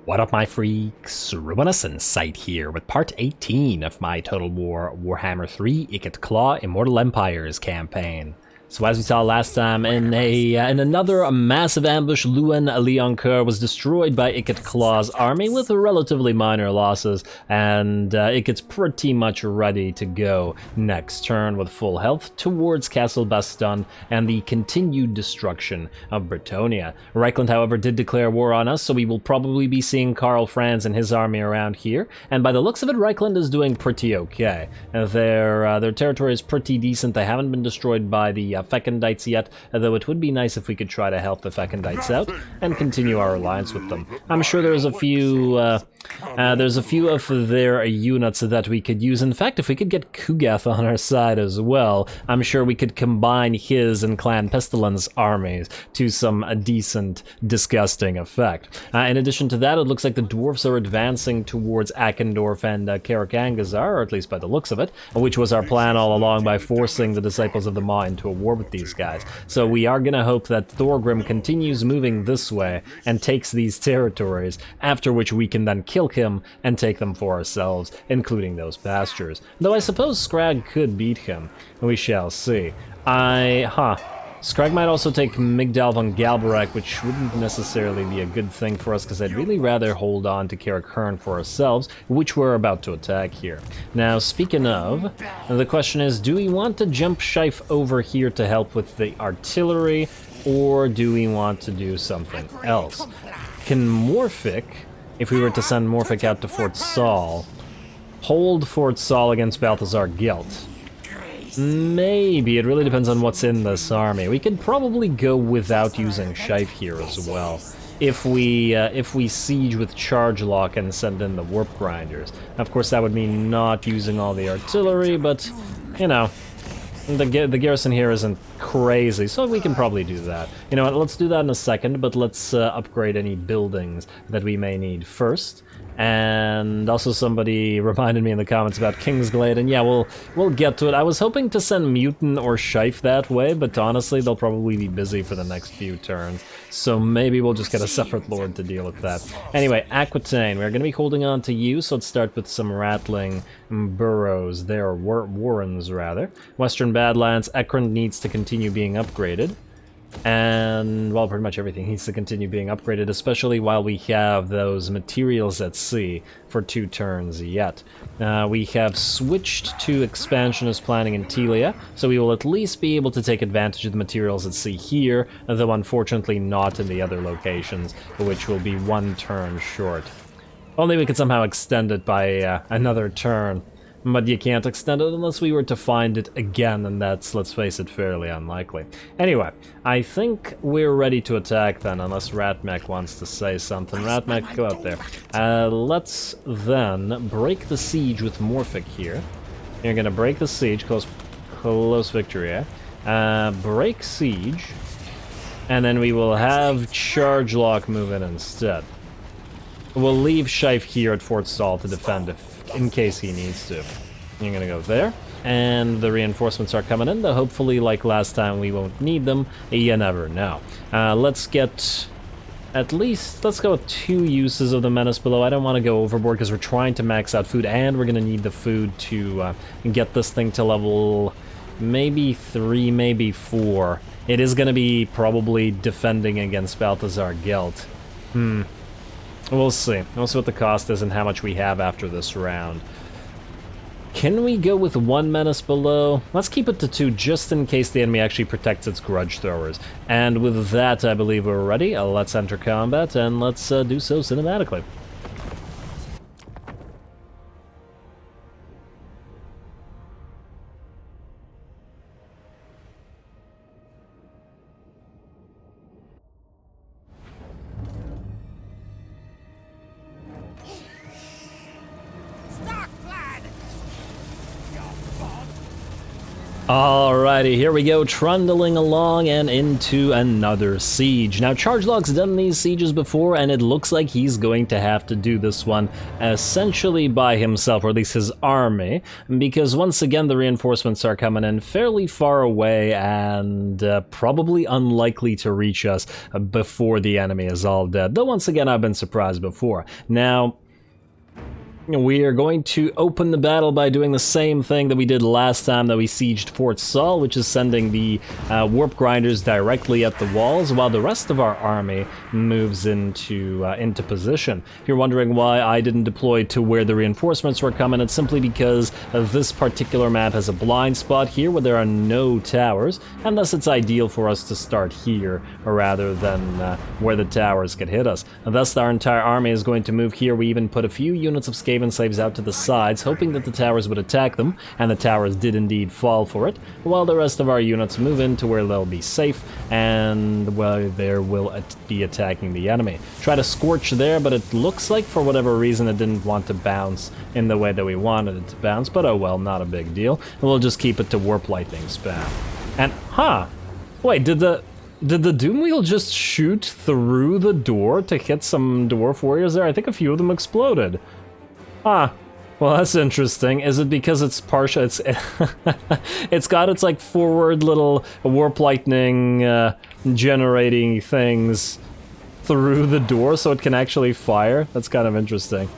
What up, my freaks? RuinusInsight here with part 18 of my Total Warhammer 3 Ikit Claw Immortal Empires campaign. So as we saw last time, in another massive ambush, Leoncoeur was destroyed by Ikit Claw's army with relatively minor losses, and Ikit's pretty much ready to go next turn with full health towards Castle Baston and the continued destruction of Bretonnia. Reichland, however, did declare war on us, so we will probably be seeing Karl Franz and his army around here, and by the looks of it, Reichland is doing pretty okay. Their territory is pretty decent. They haven't been destroyed by the Fecundites yet, though it would be nice if we could try to help the Fecundites out and continue our alliance with them. I'm sure there's a few of their units that we could use. In fact, if we could get Kugath on our side as well, I'm sure we could combine his and Clan Pestilence armies to some decent, disgusting effect. In addition to that, it looks like the dwarves are advancing towards Akendorf and Karak-Angazar, or at least by the looks of it, which was our plan all along by forcing the Disciples of the Maw into a war with these guys. So we are gonna hope that Thorgrim continues moving this way and takes these territories, after which we can then kill him and take them for ourselves, including those pastures. Though I suppose Skrag could beat him. We shall see. Skrag might also take Migdal von Galbarak, which wouldn't necessarily be a good thing for us, because I'd really rather hold on to Karak for ourselves, which we're about to attack here. Now, speaking of, the question is, do we want to jump Scheif over here to help with the artillery, or do we want to do something else? Can Morphic, if we were to send Morphic out to Fort Soll, hold Fort Soll against Balthazar Gelt? Maybe. It really depends on what's in this army. We could probably go without using Scheif here as well, if we siege with Charge Lock and send in the Warp Grinders. Of course, that would mean not using all the artillery, but, you know, the garrison here isn't crazy, so we can probably do that. You know what, let's do that in a second, but let's upgrade any buildings that we may need first. And also somebody reminded me in the comments about Kingsglade, and yeah, we'll get to it. I was hoping to send Mutant or Scheif that way, but honestly, they'll probably be busy for the next few turns, so maybe we'll just get a separate lord to deal with that. Anyway, Aquitaine, we're going to be holding on to you, so let's start with some rattling burrows there, warrens rather. Western Badlands, Ekrund needs to continue being upgraded. And, well, pretty much everything needs to continue being upgraded, especially while we have those materials at sea for 2 turns yet. We have switched to expansionist planning in Telia, so we will at least be able to take advantage of the materials at sea here, though unfortunately not in the other locations, which will be 1 turn short. Only we could somehow extend it by another turn. But you can't extend it unless we were to find it again, and that's, let's face it, fairly unlikely. Anyway, I think we're ready to attack then, unless Ratmech wants to say something. Ratmech, go out there. Let's then break the siege with Morphic here. You're gonna break the siege, close victory, break siege, and then we will have Charge Lock move in instead. We'll leave Scheif here at Fort Soll to defend in case he needs to. You're gonna go there, and the reinforcements are coming in, though hopefully, like last time, we won't need them. You never know. Let's get at least, let's go with 2 uses of the Menace Below. I don't want to go overboard because we're trying to max out food, and we're gonna need the food to get this thing to level maybe 3, maybe 4. It is gonna be probably defending against Balthazar Gelt. We'll see. We'll see what the cost is and how much we have after this round. Can we go with 1 Menace Below? Let's keep it to 2, just in case the enemy actually protects its Grudge Throwers. And with that, I believe we're ready. Let's enter combat, and let's do so cinematically. Alrighty, here we go, trundling along and into another siege. Now, Chargelog's done these sieges before, and it looks like he's going to have to do this one essentially by himself, or at least his army, because once again the reinforcements are coming in fairly far away and probably unlikely to reach us before the enemy is all dead. Though once again, I've been surprised before. Now, we are going to open the battle by doing the same thing that we did last time that we sieged Fort Soll, which is sending the warp grinders directly at the walls, while the rest of our army moves into position. If you're wondering why I didn't deploy to where the reinforcements were coming, it's simply because this particular map has a blind spot here where there are no towers, and thus it's ideal for us to start here rather than where the towers could hit us. And thus our entire army is going to move here. We even put a few units of Skaven slaves out to the sides, hoping that the towers would attack them, and the towers did indeed fall for it, while the rest of our units move into where they'll be safe, and where they will be attacking the enemy. Try to scorch there, but it looks like for whatever reason it didn't want to bounce in the way that we wanted it to bounce, but oh well, not a big deal. We'll just keep it to warp lightning spam. And, wait, did the Doom Wheel just shoot through the door to hit some dwarf warriors there? I think a few of them exploded. Well, that's interesting. Is it because it's partial? It's got its like forward little warp lightning generating things through the door, so it can actually fire. That's kind of interesting.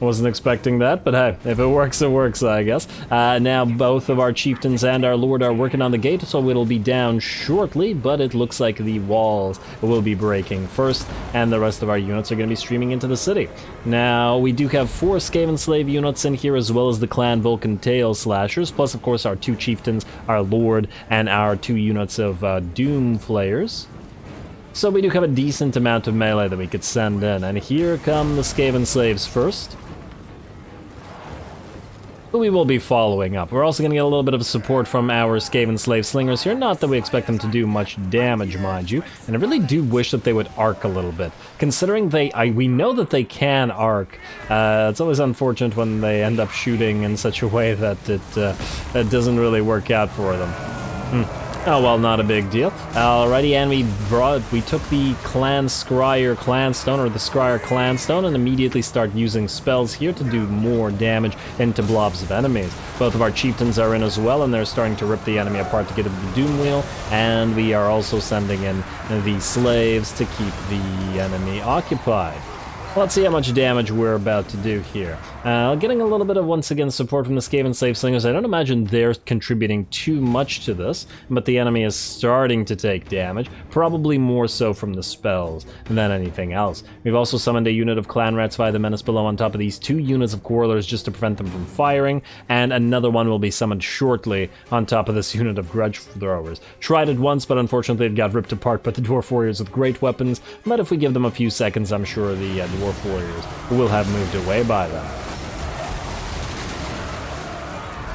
I wasn't expecting that, but hey, if it works, it works, I guess. Now, both of our chieftains and our lord are working on the gate, so it'll be down shortly, but it looks like the walls will be breaking first, and the rest of our units are going to be streaming into the city. Now, we do have 4 Skaven slave units in here, as well as the clan Vulcan Tail Slashers, plus, of course, our 2 chieftains, our lord, and our 2 units of Doom Flayers. So we do have a decent amount of melee that we could send in, and here come the Skaven slaves first. We will be following up. We're also going to get a little bit of support from our Skaven slave slingers here. Not that we expect them to do much damage, mind you, and I really do wish that they would arc a little bit. Considering we know that they can arc, it's always unfortunate when they end up shooting in such a way that it doesn't really work out for them. Oh well, not a big deal. Alrighty, and we took the clan Skryre clanstone, or the Skryre clanstone, and immediately start using spells here to do more damage into blobs of enemies. Both of our chieftains are in as well, and they're starting to rip the enemy apart to get into the Doom Wheel, and we are also sending in the slaves to keep the enemy occupied. Let's see how much damage we're about to do here. Getting a little bit of, once again, support from the Skaven Slave Slingers. I don't imagine they're contributing too much to this, but the enemy is starting to take damage, probably more so from the spells than anything else. We've also summoned a unit of Clan Rats via the Menace below on top of these 2 units of Quarrelers just to prevent them from firing, and another one will be summoned shortly on top of this unit of Grudge Throwers. Tried it once, but unfortunately it got ripped apart by the Dwarf Warriors with great weapons, but if we give them a few seconds, I'm sure the Dwarf Warriors will have moved away by them.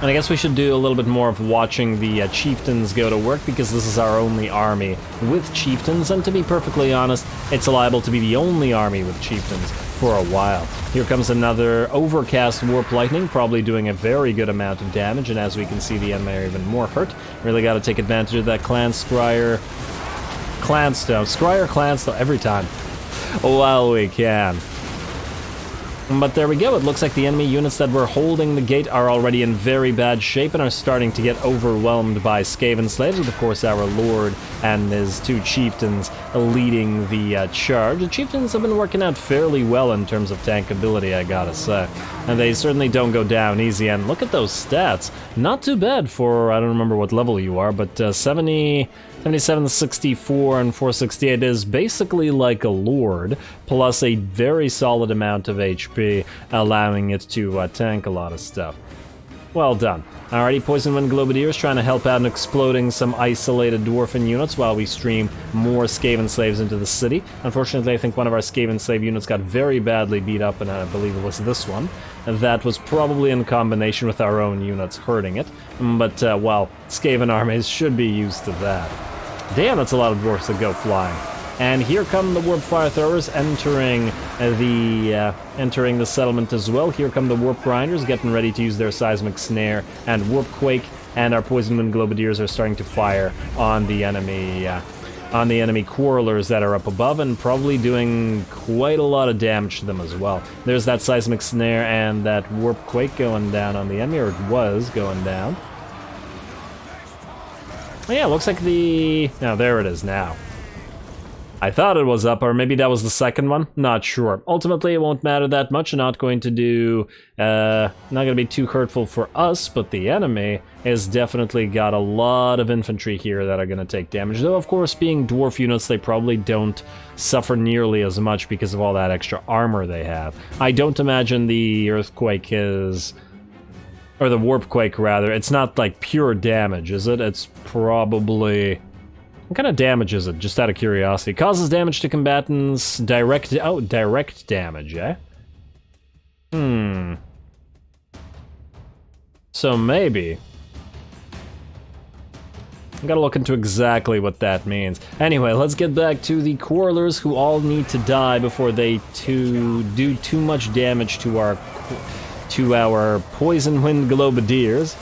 And I guess we should do a little bit more of watching the chieftains go to work, because this is our only army with chieftains, and to be perfectly honest, it's liable to be the only army with chieftains for a while. Here comes another overcast warp lightning, probably doing a very good amount of damage, and as we can see, the enemy are even more hurt. Really got to take advantage of that clan Skryre clanstone every time while we can. But there we go, it looks like the enemy units that were holding the gate are already in very bad shape and are starting to get overwhelmed by Skaven slaves, with of course our lord and his 2 chieftains leading the charge. The chieftains have been working out fairly well in terms of tankability, I gotta say. And they certainly don't go down easy, and look at those stats. Not too bad for, I don't remember what level you are, but 77, 64, and 468 is basically like a lord, plus a very solid amount of HP, allowing it to tank a lot of stuff. Well done. Alrighty, Poison Wind Globadiers trying to help out in exploding some isolated dwarven units while we stream more Skaven slaves into the city. Unfortunately, I think one of our Skaven slave units got very badly beat up, and I believe it was this one. That was probably in combination with our own units hurting it, but well, Skaven armies should be used to that. Damn, that's a lot of dwarfs that go flying. And here come the Warp Fire Throwers entering entering the settlement as well. Here come the warp grinders, getting ready to use their seismic snare and warp quake, and our poison wind globadiers are starting to fire on the enemy quarrelers that are up above, and probably doing quite a lot of damage to them as well. There's that seismic snare and that warp quake going down on the enemy, or it was going down. Oh yeah, looks like no, there it is now. I thought it was up, or maybe that was the second one. Not sure. Ultimately, it won't matter that much. Not going to do, not going to be too hurtful for us, but the enemy has definitely got a lot of infantry here that are going to take damage. Though, of course, being dwarf units, they probably don't suffer nearly as much because of all that extra armor they have. I don't imagine the earthquake is... or the warp quake, rather. It's not, like, pure damage, is it? It's probably... What kind of damage is it, just out of curiosity? Causes damage to combatants, direct damage, eh? So maybe. I gotta look into exactly what that means. Anyway, let's get back to the quarrelers who all need to die before they do too much damage to our poison wind globadiers.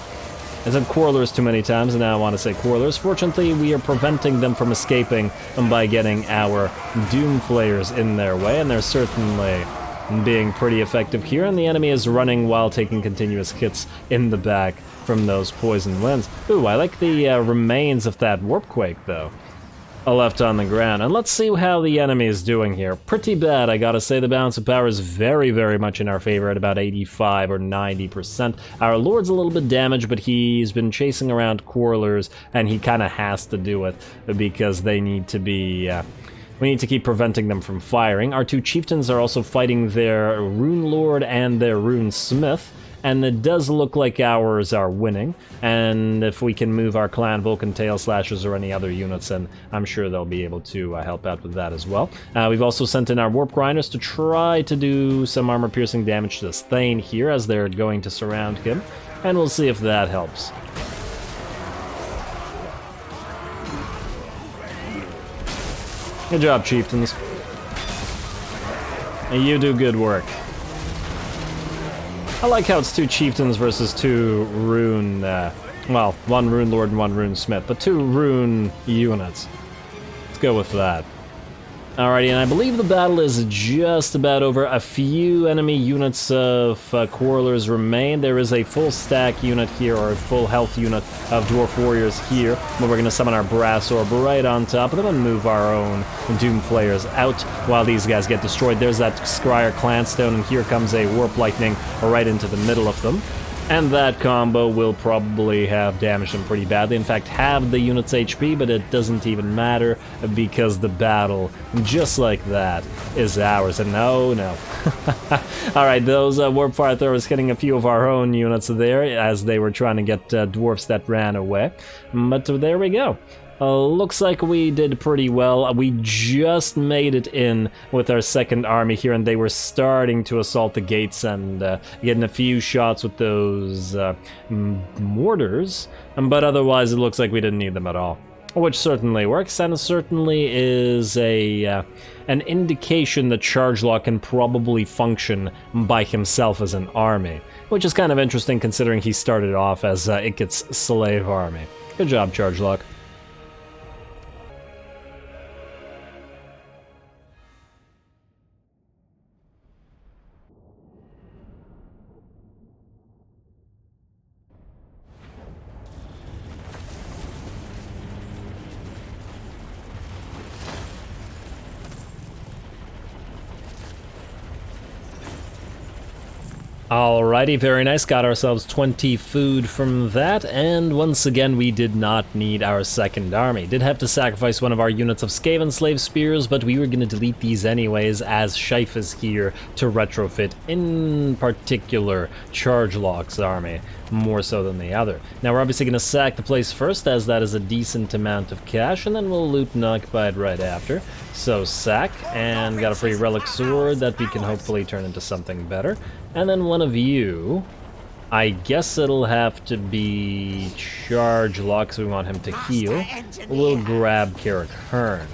I said quarrelers too many times, and now I want to say quarrelers. Fortunately, we are preventing them from escaping by getting our doom flayers in their way, and they're certainly being pretty effective here, and the enemy is running while taking continuous hits in the back from those poison winds. Ooh, I like the remains of that warp quake, though, left on the ground. And let's see how the enemy is doing here. Pretty bad, I gotta say. The balance of power is very, very much in our favor at about 85 or 90%. Our lord's a little bit damaged, but he's been chasing around quarrelers, and he kind of has to do it because they need to be... we need to keep preventing them from firing. Our two chieftains are also fighting their rune lord and their rune smith, and it does look like ours are winning, and if we can move our clan Vulcan Tail Slashers or any other units, and I'm sure they'll be able to help out with that as well. We've also sent in our warp grinders to try to do some armor piercing damage to Thane here as they're going to surround him, and we'll see if that helps. Good job, chieftains. You do good work. I like how it's two chieftains versus two rune, well, one rune lord and one rune smith, but two rune units. Let's go with that. Alrighty, and I believe the battle is just about over. A few enemy units of quarrelers remain. There is a full stack unit here, or a full health unit of dwarf warriors here, but we're going to summon our brass orb right on top of them and move our own doom flayers out while these guys get destroyed. There's that Skryre clanstone, and here comes a warp lightning right into the middle of them. And that combo will probably have damaged them pretty badly. In fact, halved the unit's HP, but it doesn't even matter because the battle, just like that, is ours. And no. Alright, those warp fire throwers hitting a few of our own units there as they were trying to get dwarfs that ran away. But there we go. Looks like we did pretty well. We just made it in with our second army here, and they were starting to assault the gates and getting a few shots with those mortars, but otherwise it looks like we didn't need them at all. Which certainly works, and certainly is an indication that Charge-Lock can probably function by himself as an army, which is kind of interesting considering he started off as Ikit's slave army. Good job, Charge-Lock. Alrighty, very nice. Got ourselves 20 food from that, and once again we did not need our second army. Did have to sacrifice one of our units of Skaven slave spears, but we were going to delete these anyways as Scheif is here to retrofit, in particular Charge-Lock's army, more so than the other. Now we're obviously going to sack the place first, as that is a decent amount of cash, and then we'll loot Knockbite right after. So sack, and got a free relic sword that we can hopefully turn into something better. And then one of you, I guess it'll have to be Charge-Lock, so we want him to heal. We'll grab Carrick Hearn.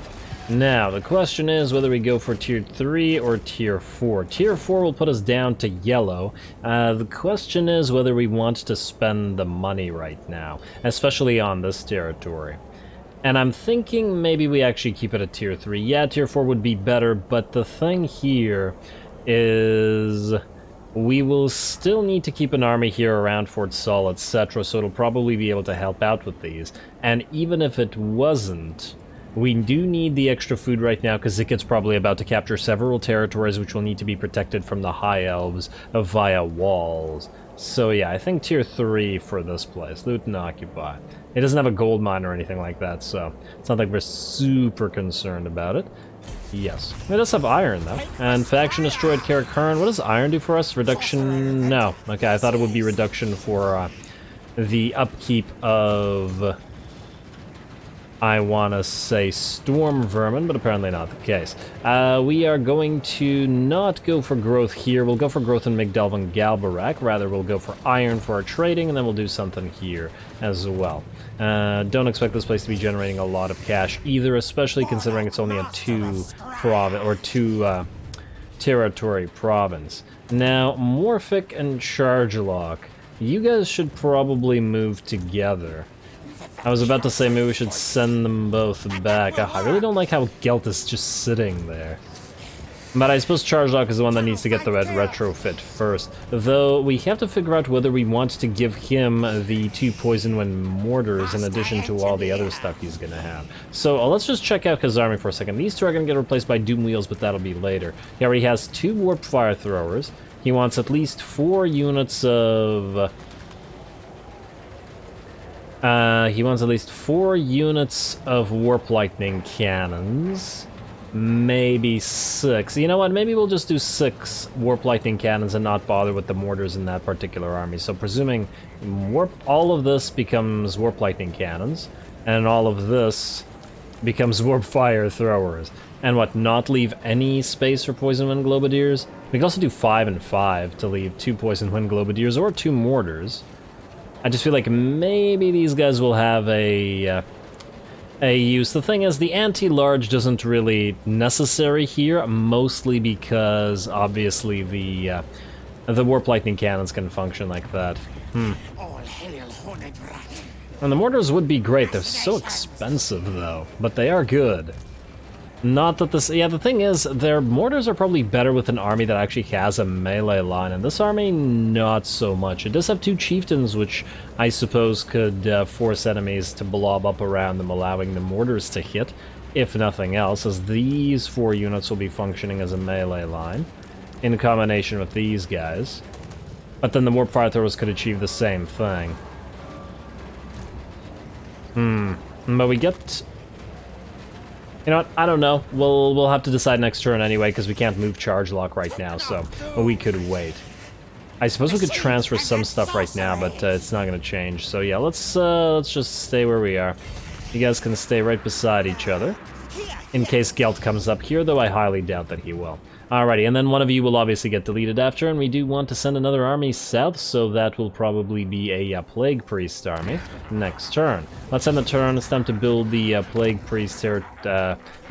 Now, the question is whether we go for tier 3 or tier 4. Tier 4 will put us down to yellow. The question is whether we want to spend the money right now, especially on this territory. And I'm thinking maybe we actually keep it at tier 3. Yeah, tier 4 would be better, but the thing here is we will still need to keep an army here around Fort Soll, etc., so it'll probably be able to help out with these. And even if it wasn't, we do need the extra food right now because Ikit's probably about to capture several territories which will need to be protected from the High Elves via walls. So yeah, I think tier 3 for this place. Loot and occupy. It doesn't have a gold mine or anything like that, so it's not like we're super concerned about it. Yes. It does have iron, though. And faction destroyed Karakharn. What does iron do for us? Reduction? No. Okay, I thought it would be reduction for the upkeep of... I want to say storm vermin, but apparently not the case. We are going to not go for growth here. We'll go for growth in Migdelv and Galbarak. Rather, we'll go for iron for our trading, and then we'll do something here as well. Don't expect this place to be generating a lot of cash either, especially considering it's only a two territory province. Now, Morphic and Chargelock, you guys should probably move together. I was about to say maybe we should send them both back. I really don't like how Gelt is just sitting there. But I suppose Chargelock is the one that needs to get the retrofit first. Though we have to figure out whether we want to give him the 2 Poison Wind Mortars in addition to all the other stuff he's gonna have. So let's just check out his army for a second. These 2 are gonna get replaced by Doom Wheels, but that'll be later. He already has 2 Warp Fire Throwers. He wants at least 4 units of... he wants at least 4 units of Warp Lightning Cannons. Maybe 6. You know what? Maybe we'll just do 6 Warp Lightning Cannons and not bother with the mortars in that particular army. So presuming all of this becomes Warp Lightning Cannons, and all of this becomes Warp Fire Throwers. And what, not leave any space for Poison Wind Globadiers? We can also do 5 and 5 to leave 2 Poison Wind Globadiers or 2 mortars. I just feel like maybe these guys will have a use. The thing is, the anti-large isn't really necessary here, mostly because obviously the Warp Lightning Cannons can function like that. And the mortars would be great. They're so expensive though, but they are good. Not that this... Yeah, the thing is, their mortars are probably better with an army that actually has a melee line, and this army, not so much. It does have 2 chieftains, which I suppose could force enemies to blob up around them, allowing the mortars to hit, if nothing else, as these 4 units will be functioning as a melee line, in combination with these guys. But then the Warp Fire Throwers could achieve the same thing. But we get... You know what? I don't know. We'll have to decide next turn anyway, because we can't move Chargelock right now, so we could wait. I suppose we could transfer some stuff right now, but it's not going to change. So yeah, let's just stay where we are. You guys can stay right beside each other, in case Gelt comes up here, though I highly doubt that he will. Alrighty, and then one of you will obviously get deleted after, and we do want to send another army south, so that will probably be a Plague Priest army next turn. Let's end the turn. It's time to build the Plague Priest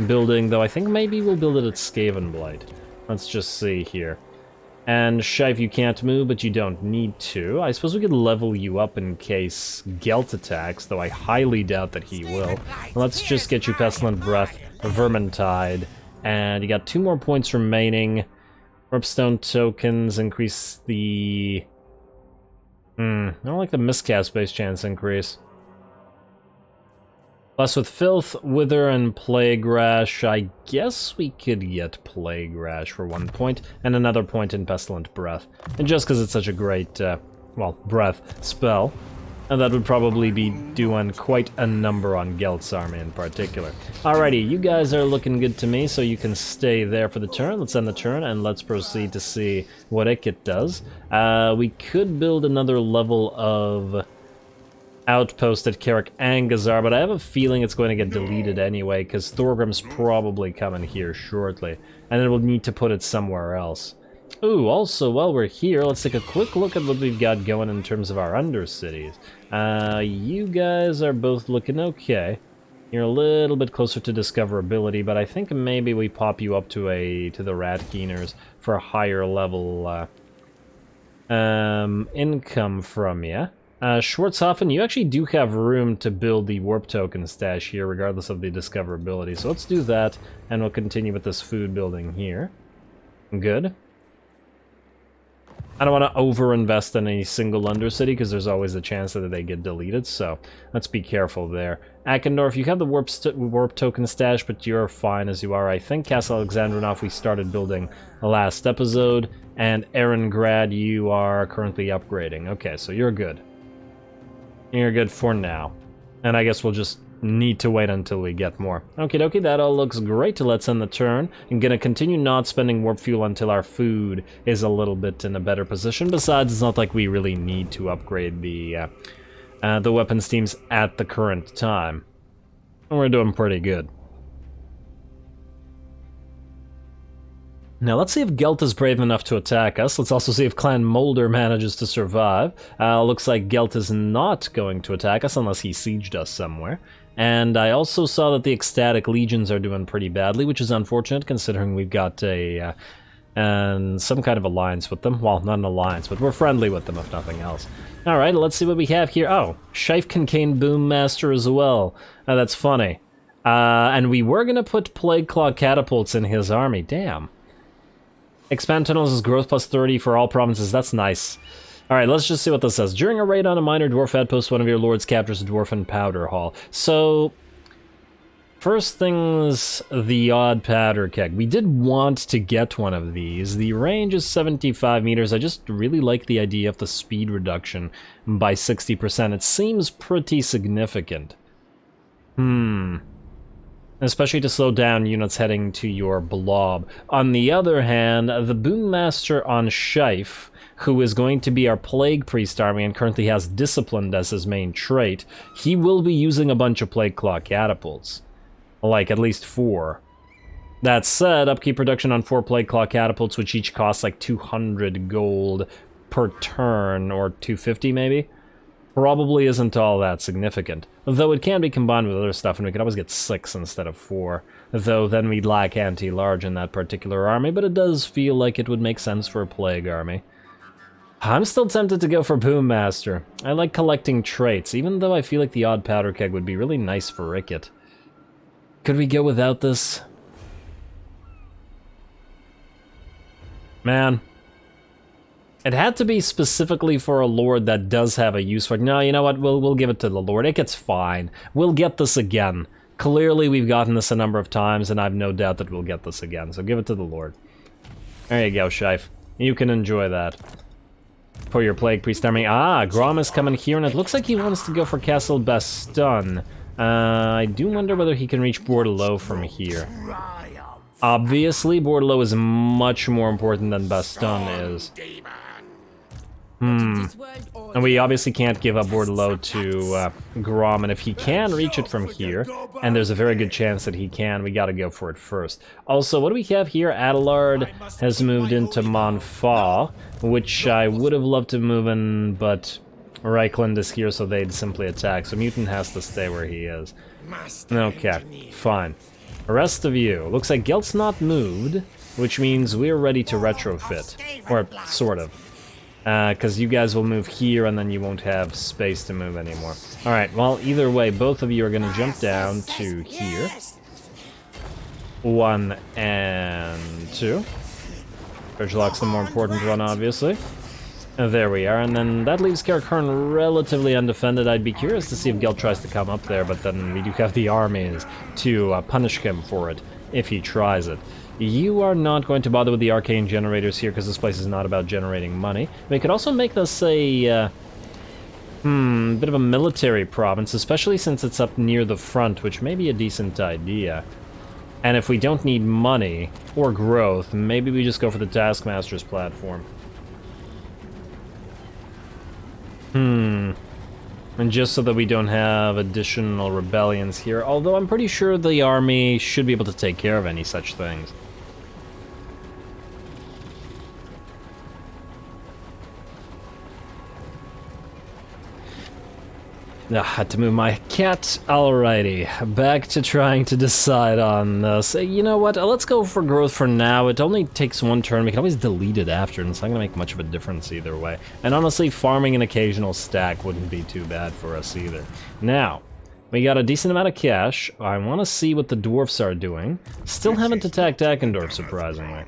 building, though I think maybe we'll build it at Skaven Blight. Let's just see here. And Shive, you can't move, but you don't need to. I suppose we could level you up in case Gelt attacks, though I highly doubt that he will. Let's just get you Pestilent Breath, Vermintide, and you got 2 more points remaining. Warpstone tokens increase the... I don't like the miscast base chance increase. Plus with Filth, Wither, and Plague Rash, I guess we could get Plague Rash for 1 point, and another point in Pestilent Breath. And just because it's such a great, well, breath spell. And that would probably be doing quite a number on Gelt's army in particular. Alrighty, you guys are looking good to me, so you can stay there for the turn. Let's end the turn, and let's proceed to see what Ikit does. We could build another level of outpost at Karak Angazar, but I have a feeling it's going to get deleted anyway, because Thorgrim's probably coming here shortly, and then we'll need to put it somewhere else. Ooh, also, while we're here, let's take a quick look at what we've got going in terms of our undercities. You guys are both looking okay. You're a little bit closer to discoverability, but I think maybe we pop you up to the rat keeners for a higher level income from you. Schwarzhofen, you actually do have room to build the warp token stash here, regardless of the discoverability. So let's do that, and we'll continue with this food building here. Good. I don't want to over-invest in a single Undercity, because there's always a chance that they get deleted, so let's be careful there. Akendorf, you have the warp token stash, but you're fine as you are. I think Castle Alexandrinov we started building the last episode, and Erengrad you are currently upgrading. Okay, so you're good. You're good for now. And I guess we'll just need to wait until we get more. Okie dokie, that all looks great. Let's end the turn. I'm gonna continue not spending warp fuel until our food is a little bit in a better position. Besides, it's not like we really need to upgrade the weapons teams at the current time. We're doing pretty good. Now let's see if Gelt is brave enough to attack us. Let's also see if Clan Molder manages to survive. Looks like Gelt is not going to attack us unless he sieged us somewhere. And I also saw that the Ecstatic Legions are doing pretty badly, which is unfortunate considering we've got some kind of alliance with them. Well, not an alliance, but we're friendly with them if nothing else. Alright, let's see what we have here. Oh, Scheif can cane Boommaster as well. That's funny. And we were going to put Plague Claw catapults in his army. Damn. Expand tunnels is growth plus 30 for all provinces. That's nice. Alright, let's just see what this says. During a raid on a minor dwarf outpost, one of your lords captures a dwarfen powder hall. So, first things, the odd powder keg. We did want to get one of these. The range is 75 meters. I just really like the idea of the speed reduction by 60%. It seems pretty significant. Especially to slow down units heading to your blob. On the other hand, the Boommaster on Scheif, who is going to be our Plague Priest army and currently has Disciplined as his main trait, he will be using a bunch of Plague Claw catapults. Like, at least 4. That said, upkeep production on 4 Plague Claw catapults, which each cost like 200 gold per turn, or 250 maybe, probably isn't all that significant. Though it can be combined with other stuff, and we could always get 6 instead of 4. Though then we'd lack anti-large in that particular army, but it does feel like it would make sense for a Plague army. I'm still tempted to go for Boommaster. I like collecting traits, even though I feel like the odd powder keg would be really nice for Ikit. Could we go without this? Man. It had to be specifically for a lord that does have a use for it. No, you know what? We'll give it to the lord. Ikit's fine. We'll get this again. Clearly, we've gotten this a number of times, and I've no doubt that we'll get this again. So give it to the lord. There you go, Scheif. You can enjoy that. For your Plague Priest army. Ah, Grom is coming here, and it looks like he wants to go for Castle Baston. I do wonder whether he can reach Bordeleaux from here. Obviously, Bordeleaux is much more important than Baston is. And we obviously can't give up Bordeleaux to Grom, and if he can reach it from here, and there's a very good chance that he can, we gotta go for it first. Also, what do we have here? Adelard has moved into Montfort, which I would have loved to move in, but Reichland is here, so they'd simply attack, so Mutant has to stay where he is. Okay, fine. The rest of you. Looks like Gelt's not moved, which means we're ready to retrofit. Or, sort of. Because you guys will move here, and then you won't have space to move anymore. Alright, well, either way, both of you are going to jump down to here. 1 and 2. Bridgelock's the more important one, obviously. There we are, and then that leaves Karakharn relatively undefended. I'd be curious to see if Gelt tries to come up there, but then we do have the armies to punish him for it, if he tries it. You are not going to bother with the arcane generators here, because this place is not about generating money. We could also make this a, bit of a military province, especially since it's up near the front, which may be a decent idea. And if we don't need money, or growth, maybe we just go for the Taskmaster's platform. And just so that we don't have additional rebellions here, although I'm pretty sure the army should be able to take care of any such things. Had to move my cat. Alrighty, back to trying to decide on this. You know what, let's go for growth for now. It only takes one turn, we can always delete it after, and it's not gonna make much of a difference either way. And honestly, farming an occasional stack wouldn't be too bad for us either. Now, we got a decent amount of cash. I want to see what the dwarfs are doing. Still haven't attacked Akendorf, surprisingly.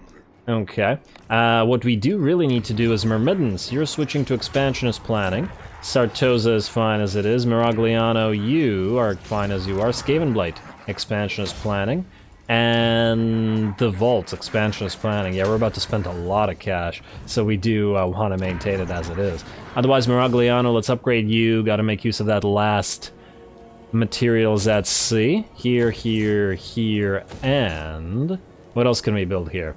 Okay, what we do really need to do is Myrmidons. You're switching to expansionist planning. Sartosa is fine as it is. Miragliano, you are fine as you are. Skavenblight, expansionist planning. And the Vault, expansionist planning. Yeah, we're about to spend a lot of cash, so we do want to maintain it as it is. Otherwise, Miragliano, let's upgrade you. Got to make use of that last materials at sea. Here, here, here, and... what else can we build here?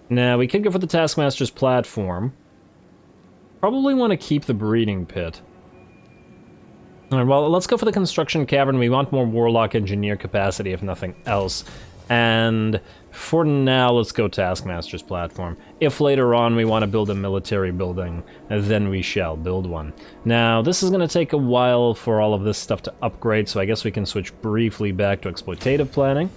Now, we could go for the Taskmaster's platform. Probably want to keep the breeding pit. Alright, well, let's go for the construction cavern. We want more warlock engineer capacity, if nothing else. And for now, let's go Taskmaster's platform. If later on we want to build a military building, then we shall build one. Now, this is going to take a while for all of this stuff to upgrade, so I guess we can switch briefly back to exploitative planning.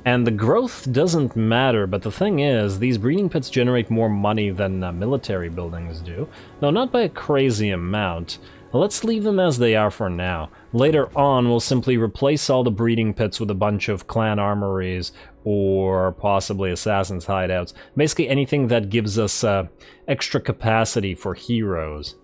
And the growth doesn't matter, but the thing is, these breeding pits generate more money than military buildings do. Though not by a crazy amount. Let's leave them as they are for now. Later on, we'll simply replace all the breeding pits with a bunch of clan armories, or possibly assassins' hideouts. Basically anything that gives us extra capacity for heroes.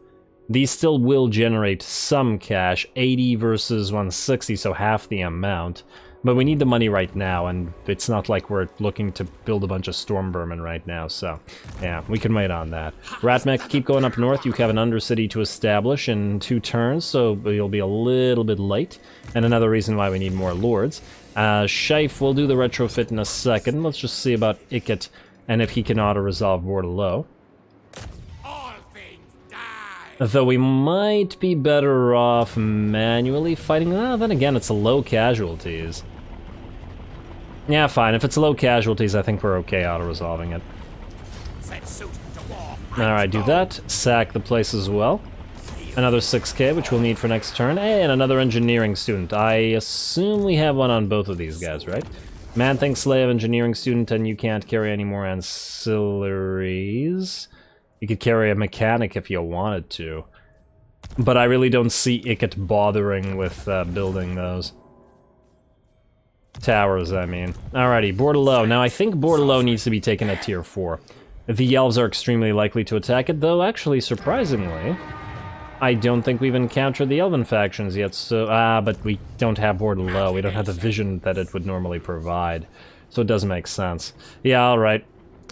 These still will generate some cash, 80 versus 160, so half the amount. But we need the money right now, and it's not like we're looking to build a bunch of Stormvermin right now, so yeah, we can wait on that. Ratmech, keep going up north. You have an Undercity to establish in 2 turns, so you'll be a little bit late. And another reason why we need more lords. Scheif, we'll do the retrofit in a second. Let's just see about Ikit, and if he can auto-resolve Bordeleaux. Though we might be better off manually fighting. Then again, it's low casualties. Yeah, fine. If it's low casualties, I think we're okay auto-resolving it. Alright, do that. Sack the place as well. Another 6k, which we'll need for next turn. And another engineering student. I assume we have one on both of these guys, right? Man-Thing Slave, engineering student, and you can't carry any more ancillaries. You could carry a mechanic if you wanted to. But I really don't see Ikit bothering with building those. Towers, I mean. Alrighty, Bordeleaux. Now, I think Bordeleaux needs to be taken at tier 4. The elves are extremely likely to attack it, though actually, surprisingly, I don't think we've encountered the elven factions yet, so... but we don't have Bordeleaux. We don't have the vision that it would normally provide. So it does make sense. Yeah, alright.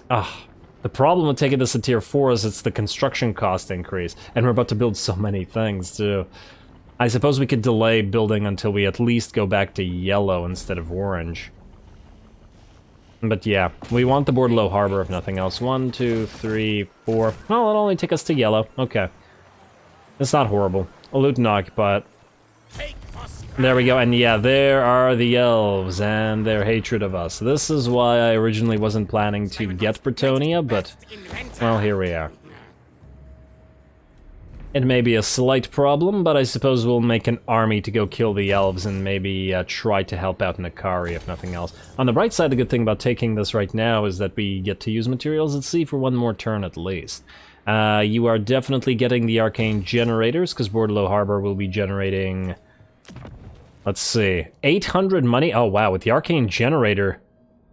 The problem with taking this to tier 4 is it's the construction cost increase, and we're about to build so many things, too. I suppose we could delay building until we at least go back to yellow instead of orange. But yeah, we want the Bordeleaux Harbor if nothing else. 1, 2, 3, 4. Well, it'll only take us to yellow. Okay. It's not horrible. I'll loot and occupy it. There we go, and yeah, there are the elves and their hatred of us. This is why I originally wasn't planning to get Bretonnia, but, well, here we are. It may be a slight problem, but I suppose we'll make an army to go kill the elves and maybe try to help out Nakari, if nothing else. On the bright side, the good thing about taking this right now is that we get to use materials at sea for one more turn at least. You are definitely getting the arcane generators, because Bordeleaux Harbor will be generating... Let's see, 800 money? Oh wow, with the arcane generator...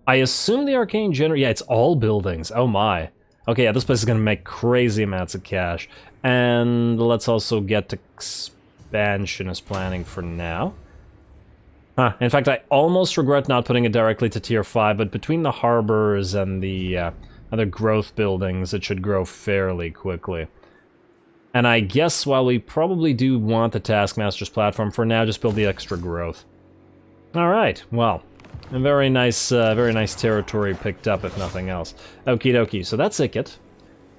I assume the arcane generator... Yeah, it's all buildings, oh my. Okay, yeah, this place is gonna make crazy amounts of cash. And let's also get to expansionist planning for now. In fact, I almost regret not putting it directly to tier 5, but between the harbors and the other growth buildings, it should grow fairly quickly. And I guess while we probably do want the Taskmaster's platform, for now just build the extra growth. Alright, well, a very nice territory picked up, if nothing else. Okie dokie, so that's Ikit.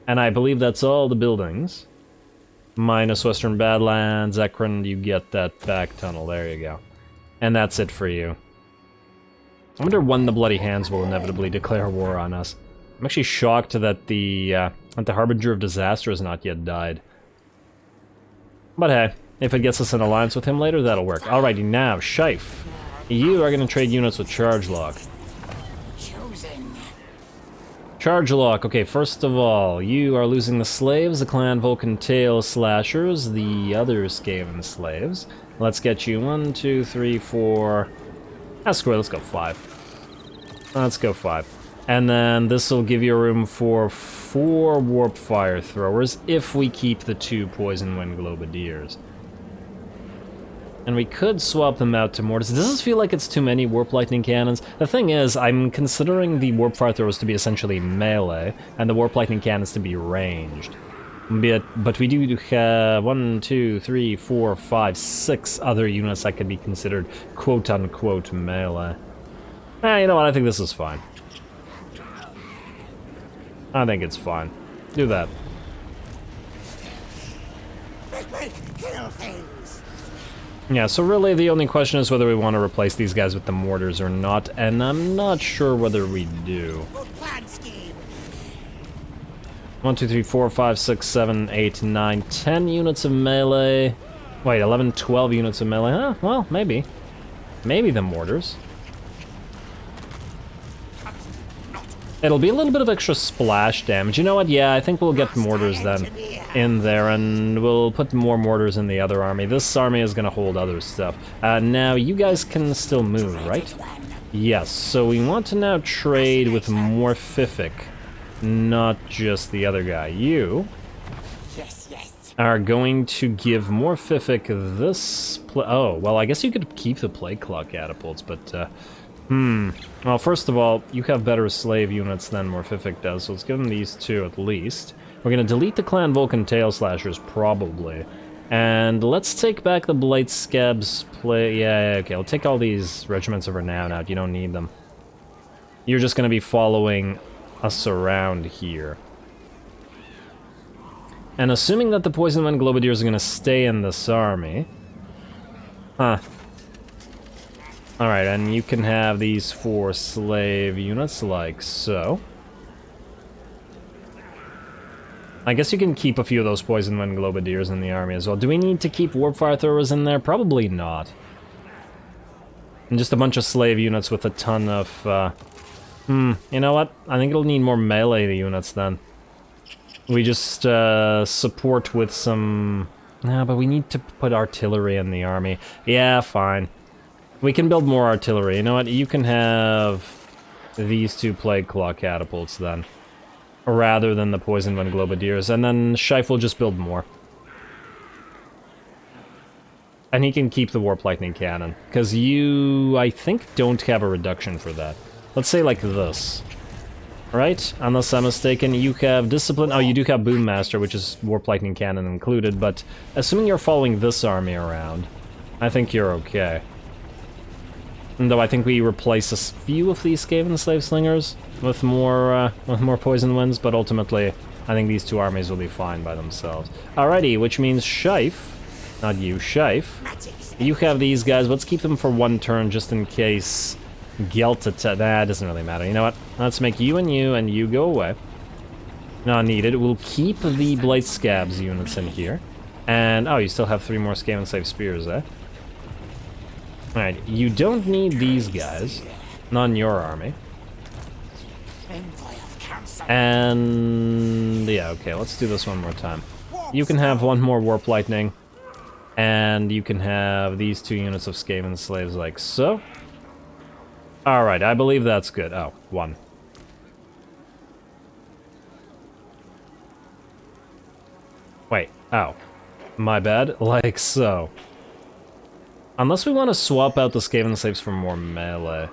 And I believe that's all the buildings. Minus Western Badlands, Ekron, you get that back tunnel, there you go. And that's it for you. I wonder when the Bloody Hands will inevitably declare war on us. I'm actually shocked that the Harbinger of Disaster has not yet died. But hey, If it gets us an alliance with him later, that'll work. Alrighty, now, Shife. You are going to trade units with Charge Lock. Charge Lock. Okay, first of all, you are losing the slaves, the Clan Vulcan Tail Slashers, the other Skaven slaves. Let's get you 1, 2, 3, 4... Ah, screw it, let's go 5. Let's go 5. And then this will give you room for 4 Warp Fire Throwers if we keep the 2 Poison Wind Globadiers. And we could swap them out to mortars. Does this feel like it's too many Warp Lightning Cannons? The thing is, I'm considering the Warp Fire Throwers to be essentially melee, and the Warp Lightning Cannons to be ranged. But we do have 1, 2, 3, 4, 5, 6 other units that could be considered quote-unquote melee. You know what, I think this is fine. I think it's fine. Do that. Yeah, so really the only question is whether we want to replace these guys with the mortars or not, and I'm not sure whether we do. 1, 2, 3, 4, 5, 6, 7, 8, 9, 10 units of melee. Wait, 11, 12 units of melee. Huh, well, maybe. Maybe the mortars. It'll be a little bit of extra splash damage. You know what? Yeah, I think we'll get mortars then in there, and we'll put more mortars in the other army. This army is going to hold other stuff. Now, you guys can still move, right? Yes, so we want to now trade with Morphific, not just the other guy. You are going to give Morphific this... Oh, well, I guess you could keep the Plague Claw catapults, but... Well, first of all, you have better slave units than Morphific does, so let's give them these 2 at least. We're gonna delete the Clan Vulcan Tail Slashers, probably. And let's take back the Blight Scabs Yeah, okay, I'll take all these Regiments of Renown out, you don't need them. You're just gonna be following us around here. And assuming that the Poison Wind Globadiers are gonna stay in this army... Huh. Alright, and you can have these 4 slave units like so. I guess you can keep a few of those Poison Wind Globadiers in the army as well. Do we need to keep Warp Fire Throwers in there? Probably not. And just a bunch of slave units with a ton of... you know what? I think it'll need more melee units then. We just support with some... No, but we need to put artillery in the army. Yeah, fine. We can build more artillery. You know what? You can have these 2 Plague Claw catapults then, rather than the Poison Wind Globadiers, and then Shife will just build more. And he can keep the Warp Lightning Cannon, because you, I think, don't have a reduction for that. Let's say like this. Right? Unless I'm mistaken, you have Discipline... Oh, you do have Boom Master, which is Warp Lightning Cannon included, but assuming you're following this army around, I think you're okay. Though I think we replace a few of these Skaven Slave Slingers with more Poison Winds, but ultimately, I think these 2 armies will be fine by themselves. Alrighty, which means Shife, not you, Shife, you have these guys. Let's keep them for 1 turn just in case Gelt attack. Nah, it doesn't really matter. You know what? Let's make you and you go away. Not needed. We'll keep the Blight Scabs units in here. And, oh, you still have 3 more Skaven Slave Spears, eh? Alright, you don't need these guys. Not in your army. And... yeah, okay, let's do this one more time. You can have 1 more Warp Lightning. And you can have these 2 units of Skaven Slaves like so. Alright, I believe that's good. Oh, 1. Wait, oh. My bad. Like so. Unless we want to swap out the Skaven Slaves for more melee.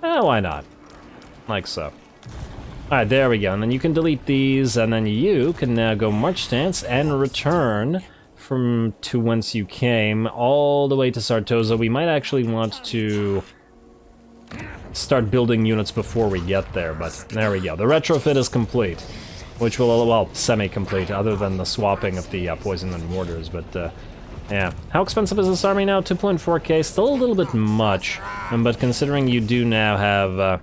Why not? Like so. Alright, there we go. And then you can delete these, and then you can now go March Stance and return to whence you came, all the way to Sartosa. We might actually want to start building units before we get there, but there we go. The retrofit is complete. Which will, well, semi-complete, other than the swapping of the Poison and Mortars, but... yeah. How expensive is this army now? 2.4k, still a little bit much. But considering you do now have,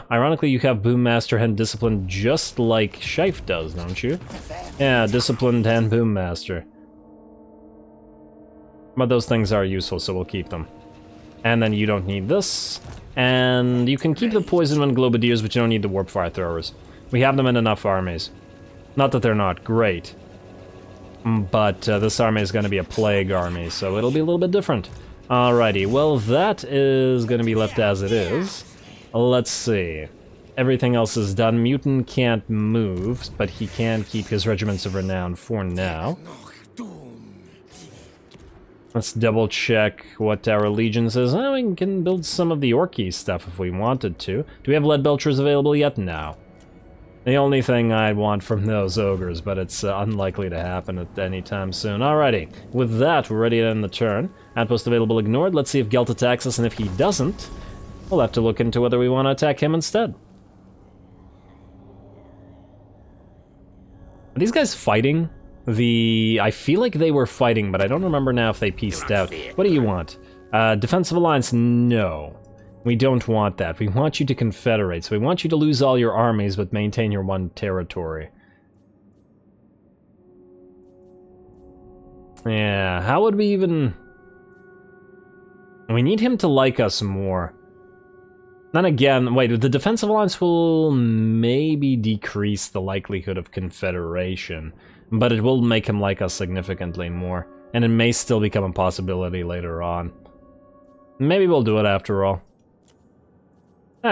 ironically you have Boom Master and Discipline just like Shife does, don't you? Yeah, Disciplined and Boom Master. But those things are useful, so we'll keep them. And then you don't need this. And you can keep the poison wind globadiers, but you don't need the warp fire throwers. We have them in enough armies. Not that they're not great. But this army is going to be a plague army, so it'll be a little bit different. Alrighty, well that is going to be left as it is. Let's see. Everything else is done. Mutant can't move, but he can keep his regiments of renown for now. Let's double check what our allegiance is. Oh, we can build some of the Orky stuff if we wanted to. Do we have lead belchers available yet? No. The only thing I want from those ogres, but it's unlikely to happen at any time soon. Alrighty, with that, we're ready to end the turn. Outpost available ignored. Let's see if Gelt attacks us, and if he doesn't, we'll have to look into whether we want to attack him instead. Are these guys fighting? I feel like they were fighting, but I don't remember now if they pieced out. What do you want? Defensive alliance? No. We don't want that. We want you to confederate, so we want you to lose all your armies, but maintain your one territory. Yeah, how would we even... We need him to like us more. Then again, wait, the defensive alliance will maybe decrease the likelihood of confederation, but it will make him like us significantly more, and it may still become a possibility later on. Maybe we'll do it after all.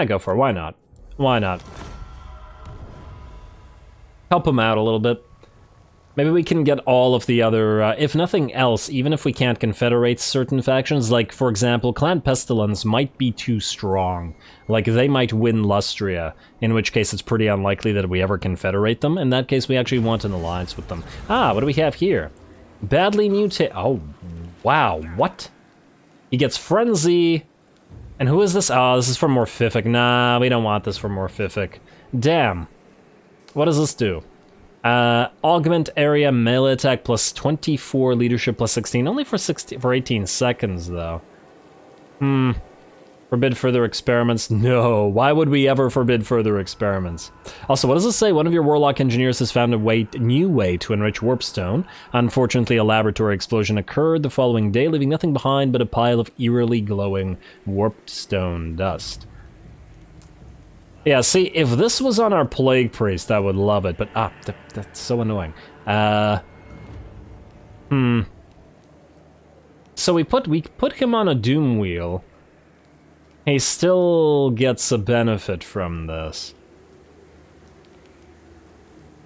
Go for it, why not? Why not? Help him out a little bit. Maybe we can get all of the other, if nothing else, even if we can't confederate certain factions, like, for example, Clan Pestilence might be too strong. Like, they might win Lustria, in which case it's pretty unlikely that we ever confederate them. In that case, we actually want an alliance with them. Ah, what do we have here? Badly mutate... Oh, wow, what? He gets Frenzy... And who is this? Oh, this is for Morphific. Nah, we don't want this for Morphific. Damn. What does this do? Augment area melee attack plus 24, leadership plus 16. Only for 18 seconds, though. Forbid further experiments? No. Why would we ever forbid further experiments? Also, what does this say? One of your warlock engineers has found a new way to enrich warpstone. Unfortunately, a laboratory explosion occurred the following day, leaving nothing behind but a pile of eerily glowing warpstone dust. Yeah, see, if this was on our Plague Priest, I would love it, but that's so annoying. So we put him on a Doom Wheel. He still gets a benefit from this.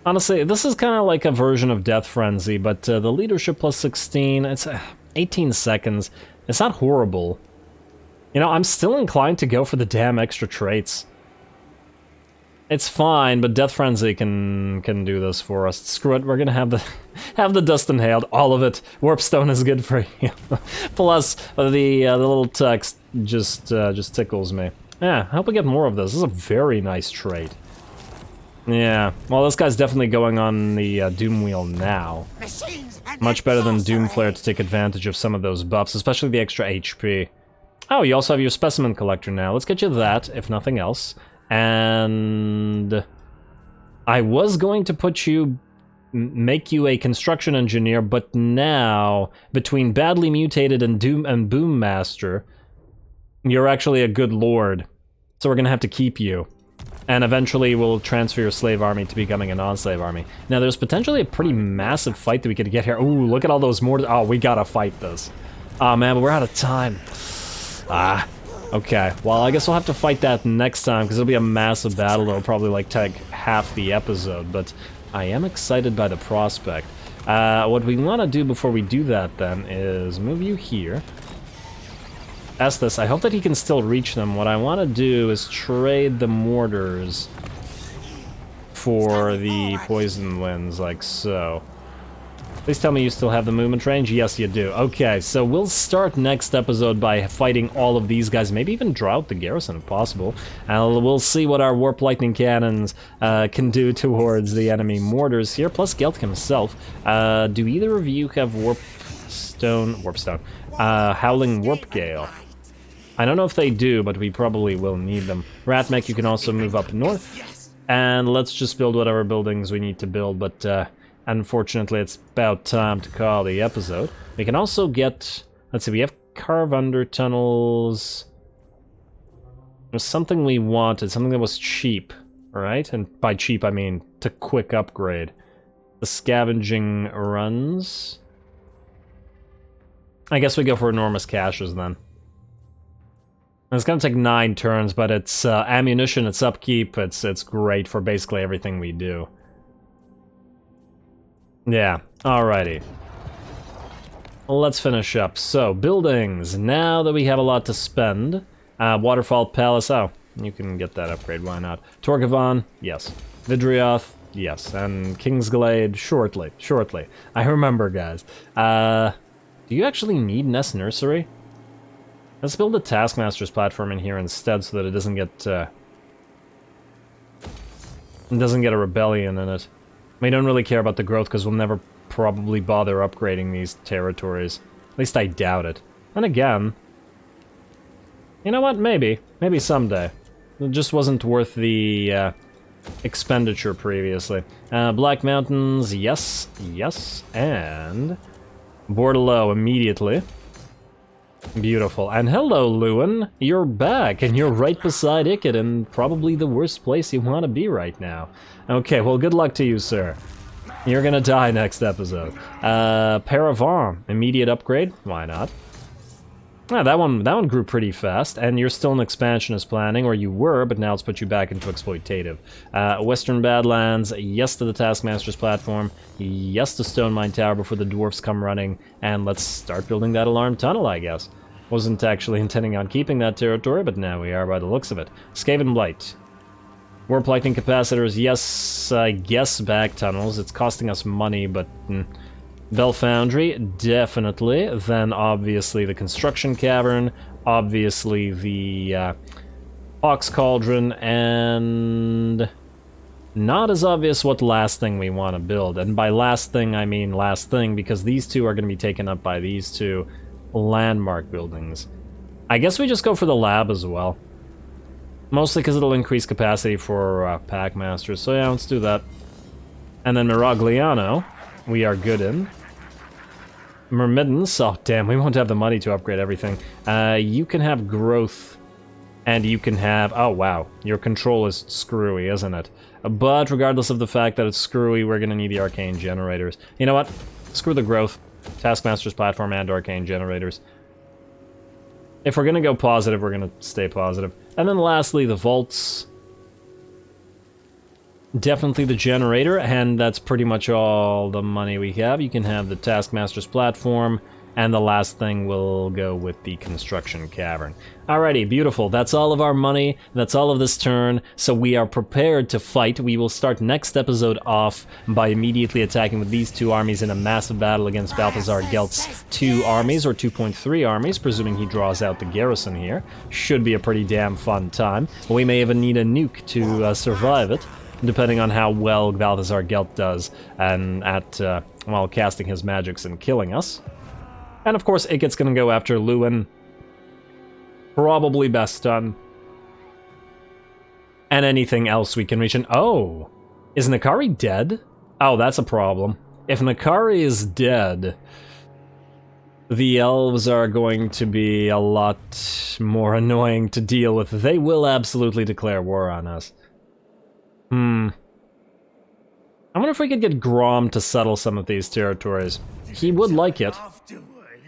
Honestly, this is kind of like a version of Death Frenzy, but the leadership plus 16, it's 18 seconds. It's not horrible. You know, I'm still inclined to go for the damn extra traits. It's fine, but Death Frenzy can do this for us. Screw it, we're gonna have the Dust Inhaled, all of it. Warpstone is good for you. Plus, the little text just tickles me. Yeah, I hope we get more of this. This is a very nice trait. Yeah, well, this guy's definitely going on the Doom Wheel now. Much better than Doomflare to take advantage of some of those buffs, especially the extra HP. Oh, you also have your Specimen Collector now. Let's get you that, if nothing else. And I was going to put you, make you a construction engineer, but now, between Badly Mutated and Boom Master, you're actually a good lord. So we're gonna have to keep you. And eventually we'll transfer your slave army to becoming a non-slave army. Now there's potentially a pretty massive fight that we could get here. Ooh, look at all those mortars. Oh, we gotta fight this. Oh man, but we're out of time. Ah. Okay, well, I guess we'll have to fight that next time, because it'll be a massive battle that'll probably, like, take half the episode, but I am excited by the prospect. What we want to do before we do that, then, is move you here. Estes, I hope that he can still reach them. What I want to do is trade the mortars for the poison winds, like so. Please tell me you still have the movement range. Yes, you do. Okay, so we'll start next episode by fighting all of these guys, maybe even draw out the garrison if possible. And we'll see what our Warp Lightning Cannons can do towards the enemy mortars here, plus Gelt himself. Do either of you have Warpstone, Howling Warp Gale? I don't know if they do, but we probably will need them. Ratmech, you can also move up north. And let's just build whatever buildings we need to build, but Unfortunately, it's about time to call the episode. We can also get... Let's see, we have carve under tunnels. There's something we wanted, something that was cheap, right? And by cheap, I mean to quick upgrade. The scavenging runs. I guess we go for enormous caches then. And it's gonna take 9 turns, but it's ammunition, it's upkeep, it's great for basically everything we do. Yeah, alrighty. Let's finish up. So, buildings. Now that we have a lot to spend. Waterfall Palace, oh, you can get that upgrade, why not? Torgavon, yes. Vidrioth, yes. And Kingsglade, shortly. I remember, guys. Do you actually need Nest Nursery? Let's build a Taskmaster's platform in here instead so that it doesn't get a rebellion in it. We don't really care about the growth because we'll never probably bother upgrading these territories. At least I doubt it. And again, you know what? Maybe someday. It just wasn't worth the expenditure previously. Black Mountains, yes, and Bordeleaux immediately. Beautiful. And hello, Lewin. You're back, and you're right beside Ikit in probably the worst place you want to be right now. Okay, well, good luck to you, sir. You're gonna die next episode. Paravon, immediate upgrade. Why not? Ah, that one grew pretty fast, and you're still in expansionist planning, or you were, but now it's put you back into exploitative. Western Badlands, yes to the Taskmaster's platform, yes to Stone Mine Tower before the dwarfs come running, and let's start building that alarm tunnel, I guess. Wasn't actually intending on keeping that territory, but now we are by the looks of it. Skaven Blight. Warp Lightning Capacitors, yes, I guess back tunnels. It's costing us money, but... Bell Foundry, definitely. Then obviously the Construction Cavern, obviously the Fox Cauldron, and not as obvious what last thing we want to build. And by last thing, I mean last thing, because these two are going to be taken up by these two landmark buildings. I guess we just go for the lab as well. Mostly because it'll increase capacity for Pack Masters. So yeah, let's do that. And then Miragliano, we are good in. Myrmidons, oh damn, we won't have the money to upgrade everything. You can have growth, and you can have... Oh wow, your control is screwy, isn't it? But regardless of the fact that it's screwy, we're gonna need the arcane generators. You know what? Screw the growth. Taskmaster's platform and arcane generators. If we're gonna go positive, we're gonna stay positive. And then lastly, the vaults. Definitely the generator, and that's pretty much all the money we have. You can have the Taskmaster's platform, and the last thing will go with the Construction Cavern. Alrighty, beautiful. That's all of our money. That's all of this turn, so we are prepared to fight. We will start next episode off by immediately attacking with these two armies in a massive battle against Balthazar Gelt's 2 armies, or 2.3 armies, presuming he draws out the garrison here. Should be a pretty damn fun time. We may even need a nuke to survive it, depending on how well Balthazar Gelt does and while casting his magics and killing us. And of course, Ikit's gonna go after Lewin. Probably best done. And anything else we can reach in. Oh! Is Nakari dead? Oh, that's a problem. If Nakari is dead, the elves are going to be a lot more annoying to deal with. They will absolutely declare war on us. I wonder if we could get Grom to settle some of these territories. He would like it.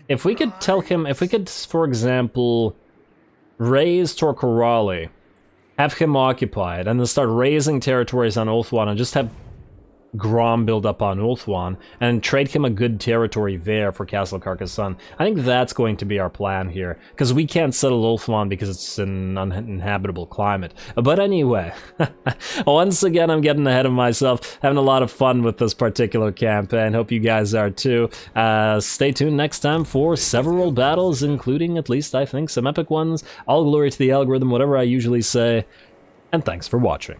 If we could tell him, if we could, for example, raise Torquarale, have him occupied, and then start raising territories on Ulthuan, and just have Grom build up on Ulthuan, and trade him a good territory there for Castle Carcassonne. I think that's going to be our plan here, because we can't settle Ulthuan because it's an uninhabitable climate. But anyway, once again, I'm getting ahead of myself, having a lot of fun with this particular campaign. Hope you guys are too. Stay tuned next time for several battles, including, at least I think, some epic ones. All glory to the algorithm, whatever I usually say, and thanks for watching.